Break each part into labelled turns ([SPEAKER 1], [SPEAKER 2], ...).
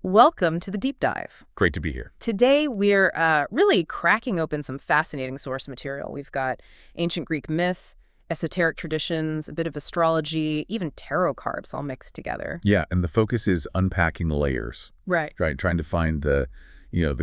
[SPEAKER 1] Welcome to the deep dive.
[SPEAKER 2] Great to be here.
[SPEAKER 1] Today, we're really cracking open some fascinating source material. We've got ancient Greek myth, esoteric traditions, a bit of astrology, even tarot cards all mixed together.
[SPEAKER 2] Yeah, and the focus is unpacking the layers,
[SPEAKER 1] Right.
[SPEAKER 2] right? Trying to find the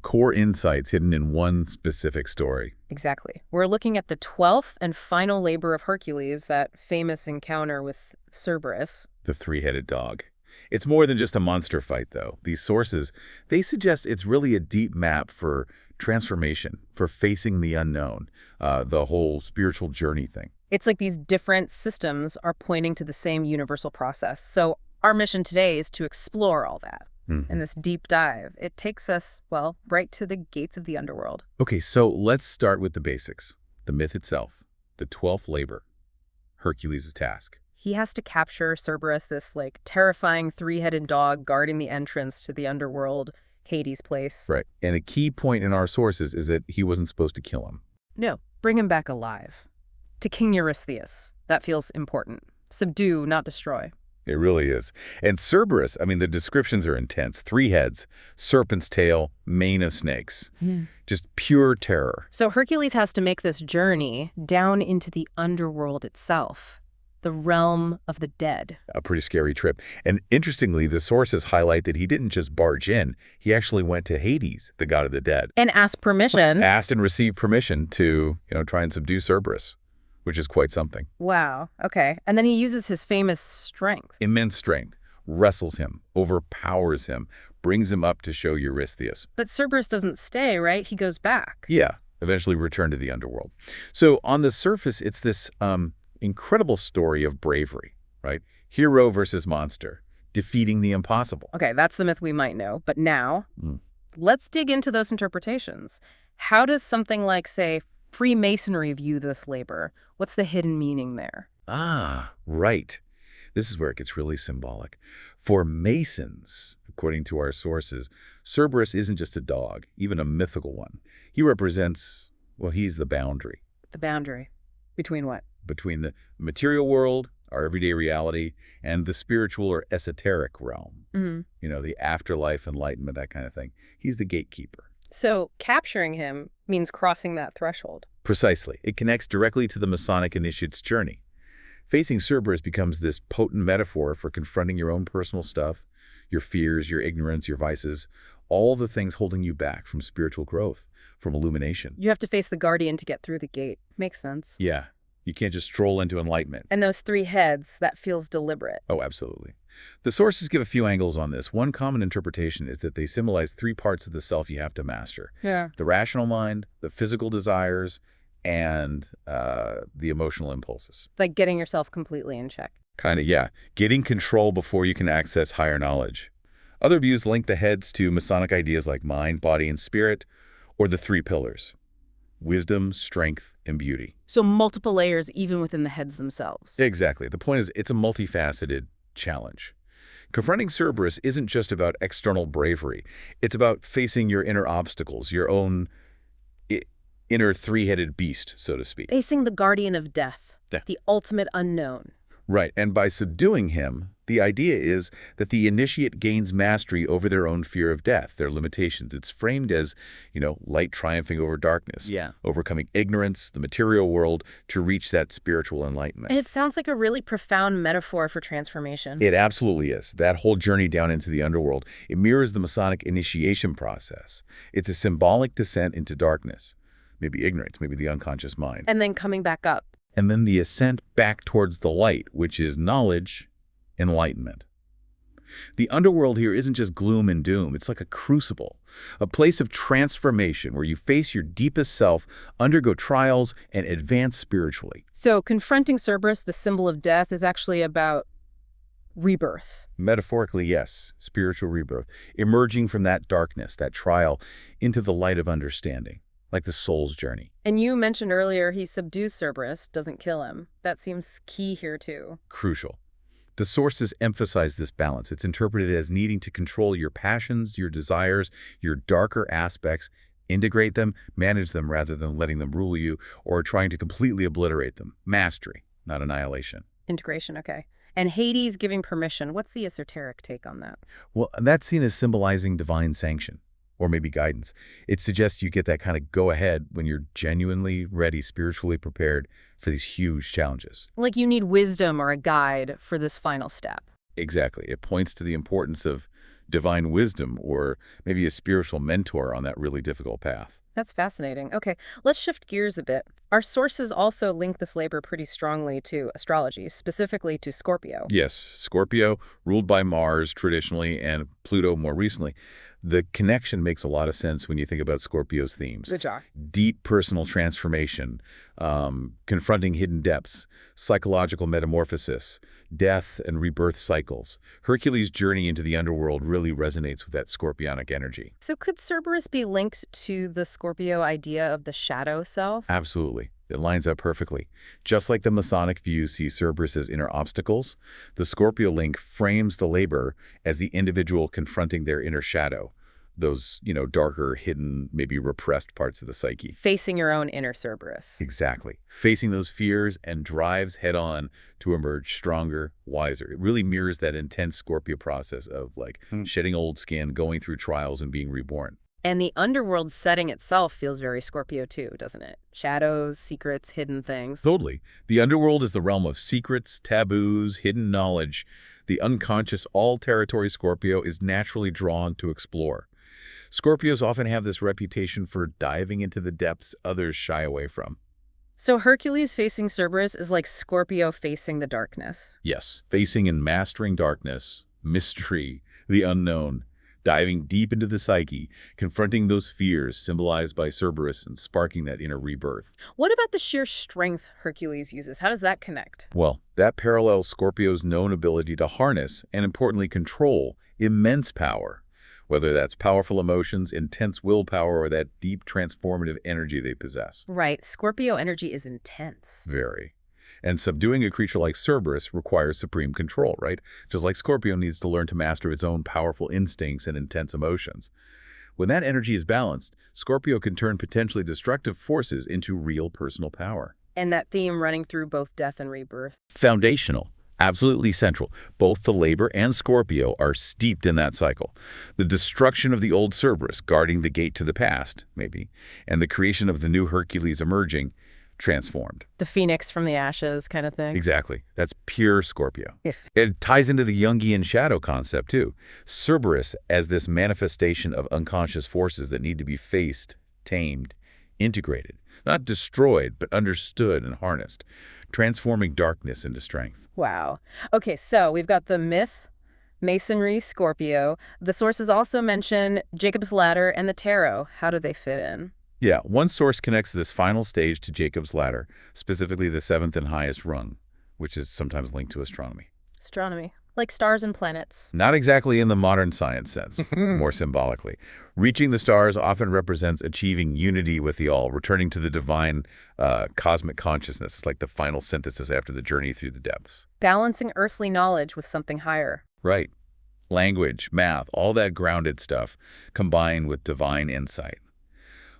[SPEAKER 2] core insights hidden in one specific story.
[SPEAKER 1] Exactly. We're looking at the 12th and final labor of Hercules, that famous encounter with Cerberus.
[SPEAKER 2] The three-headed dog. It's more than just a monster fight, though. These sources, they suggest it's really a deep map for transformation, for facing the unknown, the whole spiritual journey thing.
[SPEAKER 1] It's like these different systems are pointing to the same universal process. So our mission today is to explore all that. In this deep dive, it takes us, well, right to the gates of the underworld.
[SPEAKER 2] Okay, so let's start with the basics. The myth itself, the 12th labor, Hercules' task.
[SPEAKER 1] He has to capture Cerberus, this terrifying three-headed dog guarding the entrance to the underworld, Hades' place.
[SPEAKER 2] Right, and a key point in our sources is that he wasn't supposed to kill him.
[SPEAKER 1] No, bring him back alive. To King Eurystheus. That feels important. Subdue, not destroy.
[SPEAKER 2] It really is. And Cerberus, I mean, the descriptions are intense. 3 heads, serpent's tail, mane of snakes. Just pure terror.
[SPEAKER 1] So Hercules has to make this journey down into the underworld itself, the realm of the dead.
[SPEAKER 2] A pretty scary trip. And interestingly, the sources highlight that he didn't just barge in. He actually went to Hades, the god of the dead.
[SPEAKER 1] And ask permission.
[SPEAKER 2] Asked and received permission to, try and subdue Cerberus, which is quite something.
[SPEAKER 1] Wow. Okay. And then he uses his famous strength.
[SPEAKER 2] Immense strength. Wrestles him, overpowers him, brings him up to show Eurystheus.
[SPEAKER 1] But Cerberus doesn't stay, right? He goes back.
[SPEAKER 2] Yeah, eventually returned to the underworld. So on the surface, it's this incredible story of bravery, right? Hero versus monster, defeating the impossible.
[SPEAKER 1] Okay, that's the myth we might know. But now, let's dig into those interpretations. How does something like, say, Freemasonry view this labor? What's the hidden meaning there?
[SPEAKER 2] Ah, right. This is where it gets really symbolic. For Masons, according to our sources, Cerberus isn't just a dog, even a mythical one. He represents, well, he's the boundary.
[SPEAKER 1] The boundary. Between what?
[SPEAKER 2] Between the material world, our everyday reality, and the spiritual or esoteric realm. The afterlife, enlightenment, that kind of thing. He's the gatekeeper.
[SPEAKER 1] So capturing him means crossing that threshold.
[SPEAKER 2] Precisely. It connects directly to the Masonic initiate's journey. Facing Cerberus becomes this potent metaphor for confronting your own personal stuff, your fears, your ignorance, your vices, all the things holding you back from spiritual growth, from illumination.
[SPEAKER 1] You have to face the guardian to get through the gate. Makes sense.
[SPEAKER 2] Yeah. You can't just stroll into enlightenment.
[SPEAKER 1] And those 3 heads, that feels deliberate.
[SPEAKER 2] Oh, absolutely. The sources give a few angles on this. One common interpretation is that they symbolize 3 parts of the self you have to master.
[SPEAKER 1] Yeah.
[SPEAKER 2] The rational mind, the physical desires, and the emotional impulses.
[SPEAKER 1] Like getting yourself completely in check.
[SPEAKER 2] Kind of, yeah. Getting control before you can access higher knowledge. Other views link the heads to Masonic ideas like mind, body, and spirit, or the 3 pillars: wisdom, strength, and beauty.
[SPEAKER 1] So multiple layers even within the heads themselves.
[SPEAKER 2] Exactly. The point is, it's a multifaceted challenge. Confronting Cerberus isn't just about external bravery. It's about facing your inner obstacles, your own inner 3-headed beast, so to speak.
[SPEAKER 1] Facing the guardian of death,
[SPEAKER 2] Yeah.
[SPEAKER 1] the ultimate unknown.
[SPEAKER 2] Right, and by subduing him, the idea is that the initiate gains mastery over their own fear of death, their limitations. It's framed as, light triumphing over darkness.
[SPEAKER 1] Yeah.
[SPEAKER 2] Overcoming ignorance, the material world, to reach that spiritual enlightenment.
[SPEAKER 1] And it sounds like a really profound metaphor for transformation.
[SPEAKER 2] It absolutely is. That whole journey down into the underworld, it mirrors the Masonic initiation process. It's a symbolic descent into darkness, maybe ignorance, maybe the unconscious mind.
[SPEAKER 1] And then coming back up.
[SPEAKER 2] And then the ascent back towards the light, which is knowledge, enlightenment. The underworld here isn't just gloom and doom. It's like a crucible, a place of transformation where you face your deepest self, undergo trials, and advance spiritually.
[SPEAKER 1] So confronting Cerberus, the symbol of death, is actually about rebirth.
[SPEAKER 2] Metaphorically, yes, spiritual rebirth, emerging from that darkness, that trial, into the light of understanding. Like the soul's journey.
[SPEAKER 1] And you mentioned earlier he subdues Cerberus, doesn't kill him. That seems key here too.
[SPEAKER 2] Crucial. The sources emphasize this balance. It's interpreted as needing to control your passions, your desires, your darker aspects, integrate them, manage them rather than letting them rule you or trying to completely obliterate them. Mastery, not annihilation.
[SPEAKER 1] Integration, okay. And Hades giving permission. What's the esoteric take on that?
[SPEAKER 2] Well, that's seen as symbolizing divine sanction, or maybe guidance. It suggests you get that kind of go-ahead when you're genuinely ready, spiritually prepared for these huge challenges.
[SPEAKER 1] Like you need wisdom or a guide for this final step.
[SPEAKER 2] Exactly. It points to the importance of divine wisdom or maybe a spiritual mentor on that really difficult path.
[SPEAKER 1] That's fascinating. Okay, let's shift gears a bit. Our sources also link this labor pretty strongly to astrology, specifically to Scorpio.
[SPEAKER 2] Yes, Scorpio, ruled by Mars traditionally and Pluto more recently. The connection makes a lot of sense when you think about Scorpio's themes.
[SPEAKER 1] Good job.
[SPEAKER 2] Deep personal transformation, confronting hidden depths, psychological metamorphosis, death and rebirth cycles. Hercules' journey into the underworld really resonates with that scorpionic energy.
[SPEAKER 1] So could Cerberus be linked to the Scorpio idea of the shadow self?
[SPEAKER 2] Absolutely. It lines up perfectly. Just like the Masonic view sees Cerberus as inner obstacles, the Scorpio link frames the labor as the individual confronting their inner shadow, those, darker, hidden, maybe repressed parts of the psyche.
[SPEAKER 1] Facing your own inner Cerberus.
[SPEAKER 2] Exactly. Facing those fears and drives head on to emerge stronger, wiser. It really mirrors that intense Scorpio process of shedding old skin, going through trials and being reborn.
[SPEAKER 1] And the underworld setting itself feels very Scorpio too, doesn't it? Shadows, secrets, hidden things.
[SPEAKER 2] Totally. The underworld is the realm of secrets, taboos, hidden knowledge. The unconscious, all-territory Scorpio is naturally drawn to explore. Scorpios often have this reputation for diving into the depths others shy away from.
[SPEAKER 1] So Hercules facing Cerberus is like Scorpio facing the darkness.
[SPEAKER 2] Yes, facing and mastering darkness, mystery, the unknown. Diving deep into the psyche, confronting those fears symbolized by Cerberus and sparking that inner rebirth.
[SPEAKER 1] What about the sheer strength Hercules uses? How does that connect?
[SPEAKER 2] Well, that parallels Scorpio's known ability to harness, and importantly control, immense power. Whether that's powerful emotions, intense willpower, or that deep transformative energy they possess.
[SPEAKER 1] Right. Scorpio energy is intense.
[SPEAKER 2] Very. And subduing a creature like Cerberus requires supreme control, right? Just like Scorpio needs to learn to master its own powerful instincts and intense emotions. When that energy is balanced, Scorpio can turn potentially destructive forces into real personal power.
[SPEAKER 1] And that theme running through both death and rebirth.
[SPEAKER 2] Foundational. Absolutely central. Both the labor and Scorpio are steeped in that cycle. The destruction of the old Cerberus, guarding the gate to the past, maybe, and the creation of the new Hercules emerging, transformed.
[SPEAKER 1] The phoenix from the ashes kind of thing.
[SPEAKER 2] Exactly. That's pure Scorpio. It ties into the Jungian shadow concept, too. Cerberus as this manifestation of unconscious forces that need to be faced, tamed, integrated. Not destroyed, but understood and harnessed, transforming darkness into strength.
[SPEAKER 1] Wow. Okay, so we've got the myth, Masonry, Scorpio. The sources also mention Jacob's Ladder and the tarot. How do they fit in?
[SPEAKER 2] Yeah, one source connects this final stage to Jacob's Ladder, specifically the seventh and highest rung, which is sometimes linked to astronomy.
[SPEAKER 1] Astronomy, like stars and planets.
[SPEAKER 2] Not exactly in the modern science sense, more symbolically. Reaching the stars often represents achieving unity with the all, returning to the divine cosmic consciousness. It's like the final synthesis after the journey through the depths.
[SPEAKER 1] Balancing earthly knowledge with something higher.
[SPEAKER 2] Right. Language, math, all that grounded stuff combined with divine insight.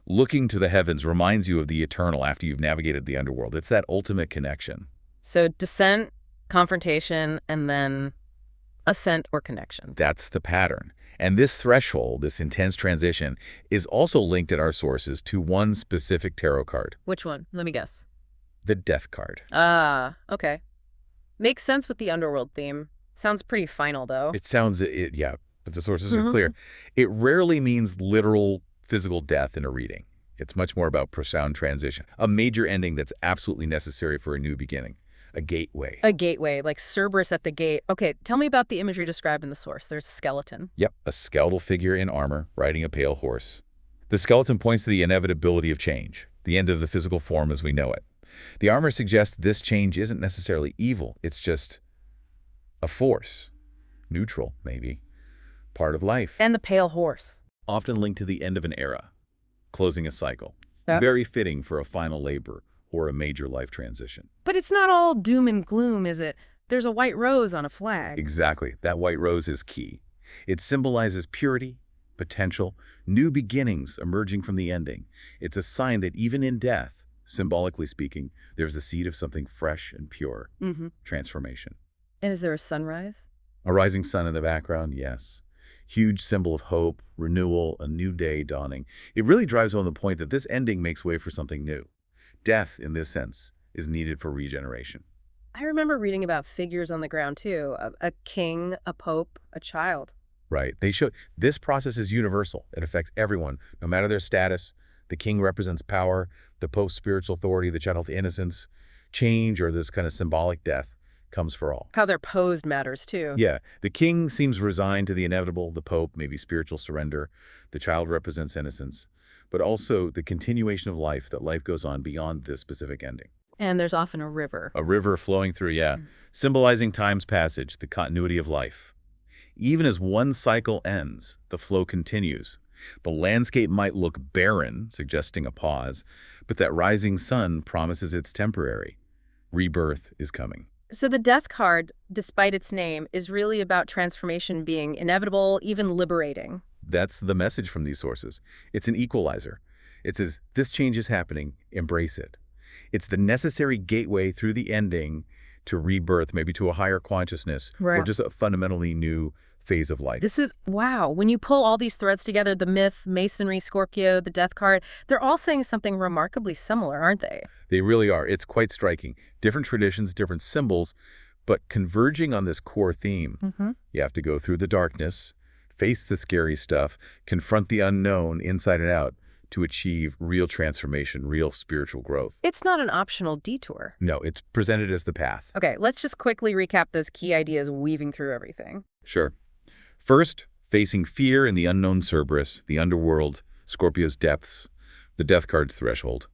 [SPEAKER 2] Looking to the heavens reminds you of the eternal after you've navigated the underworld. It's that ultimate connection.
[SPEAKER 1] So descent, confrontation, and then ascent or connection.
[SPEAKER 2] That's the pattern. And this threshold, this intense transition, is also linked in our sources to one specific tarot card.
[SPEAKER 1] Which one? Let me guess.
[SPEAKER 2] The Death card.
[SPEAKER 1] Ah, okay. Makes sense with the underworld theme. Sounds pretty final, though.
[SPEAKER 2] It sounds, yeah, but the sources are clear. It rarely means literal physical death in a reading. It's much more about profound transition, a major ending that's absolutely necessary for a new beginning, a gateway.
[SPEAKER 1] A gateway, like Cerberus at the gate. Okay, tell me about the imagery described in the source. There's a skeleton.
[SPEAKER 2] Yep, a skeletal figure in armor riding a pale horse. The skeleton points to the inevitability of change, the end of the physical form as we know it. The armor suggests this change isn't necessarily evil, it's just a force, neutral maybe, part of life.
[SPEAKER 1] And the pale horse.
[SPEAKER 2] Often linked to the end of an era, closing a cycle.
[SPEAKER 1] Yep.
[SPEAKER 2] Very fitting for a final labor or a major life transition.
[SPEAKER 1] But it's not all doom and gloom, is it? There's a white rose on a flag.
[SPEAKER 2] Exactly. That white rose is key. It symbolizes purity, potential, new beginnings emerging from the ending. It's a sign that even in death, symbolically speaking, there's the seed of something fresh and pure, transformation.
[SPEAKER 1] And is there a sunrise?
[SPEAKER 2] A rising sun in the background, yes. Huge symbol of hope, renewal, a new day dawning. It really drives home the point that this ending makes way for something new. Death, in this sense, is needed for regeneration.
[SPEAKER 1] I remember reading about figures on the ground, too. A king, a pope, a child.
[SPEAKER 2] Right. They show this process is universal. It affects everyone, no matter their status. The king represents power, the pope's spiritual authority, the child innocence. Change, or this kind of symbolic death, comes for all.
[SPEAKER 1] How they're posed matters, too.
[SPEAKER 2] Yeah, the king seems resigned to the inevitable, the pope maybe spiritual surrender, the child represents innocence, but also the continuation of life, that life goes on beyond this specific ending.
[SPEAKER 1] And there's often a river.
[SPEAKER 2] A river flowing through, yeah, symbolizing time's passage, the continuity of life. Even as one cycle ends, the flow continues. The landscape might look barren, suggesting a pause, but that rising sun promises it's temporary. Rebirth is coming.
[SPEAKER 1] So the death card, despite its name, is really about transformation being inevitable, even liberating.
[SPEAKER 2] That's the message from these sources. It's an equalizer. It says, this change is happening, embrace it. It's the necessary gateway through the ending to rebirth, maybe to a higher consciousness, or just a fundamentally new phase of life.
[SPEAKER 1] This is, wow, when you pull all these threads together, the myth, Masonry, Scorpio, the death card, they're all saying something remarkably similar, aren't they?
[SPEAKER 2] They really are. It's quite striking. Different traditions, different symbols, but converging on this core theme. You have to go through the darkness, face the scary stuff, confront the unknown inside and out to achieve real transformation, real spiritual growth.
[SPEAKER 1] It's not an optional detour.
[SPEAKER 2] No, it's presented as the path.
[SPEAKER 1] Okay, let's just quickly recap those key ideas weaving through everything.
[SPEAKER 2] Sure. First, facing fear in the unknown Cerberus, the underworld, Scorpio's depths, the death card's threshold.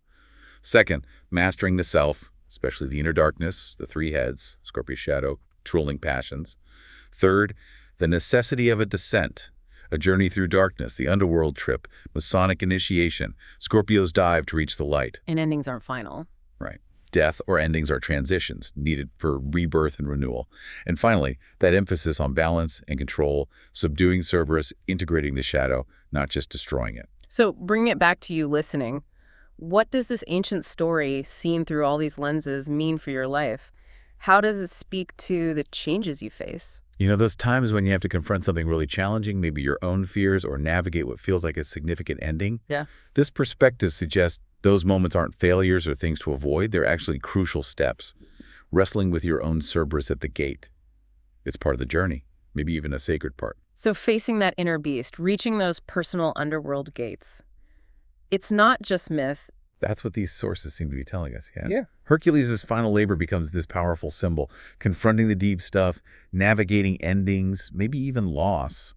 [SPEAKER 2] Second, mastering the self, especially the inner darkness, the three heads, Scorpio's shadow, trolling passions. Third, the necessity of a descent, a journey through darkness, the underworld trip, Masonic initiation, Scorpio's dive to reach the light.
[SPEAKER 1] And endings aren't final.
[SPEAKER 2] Right. Death or endings are transitions needed for rebirth and renewal. And finally, that emphasis on balance and control, subduing Cerberus, integrating the shadow, not just destroying it.
[SPEAKER 1] So bringing it back to you listening, what does this ancient story seen through all these lenses mean for your life? How does it speak to the changes you face?
[SPEAKER 2] You know, those times when you have to confront something really challenging, maybe your own fears, or navigate what feels like a significant ending.
[SPEAKER 1] Yeah.
[SPEAKER 2] This perspective suggests those moments aren't failures or things to avoid. They're actually crucial steps. Wrestling with your own Cerberus at the gate. It's part of the journey, maybe even a sacred part.
[SPEAKER 1] So facing that inner beast, reaching those personal underworld gates, it's not just myth.
[SPEAKER 2] That's what these sources seem to be telling us, yeah?
[SPEAKER 1] Yeah.
[SPEAKER 2] Hercules' final labor becomes this powerful symbol, confronting the deep stuff, navigating endings, maybe even loss.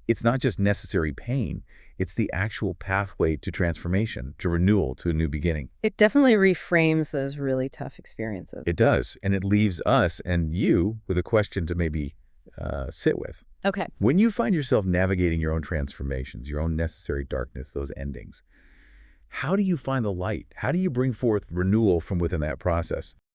[SPEAKER 2] It's not just necessary pain. It's the actual pathway to transformation, to renewal, to a new beginning.
[SPEAKER 1] It definitely reframes those really tough experiences.
[SPEAKER 2] It does, and it leaves us and you with a question to maybe sit with.
[SPEAKER 1] Okay.
[SPEAKER 2] When you find yourself navigating your own transformations, your own necessary darkness, those endings, how do you find the light? How do you bring forth renewal from within that process?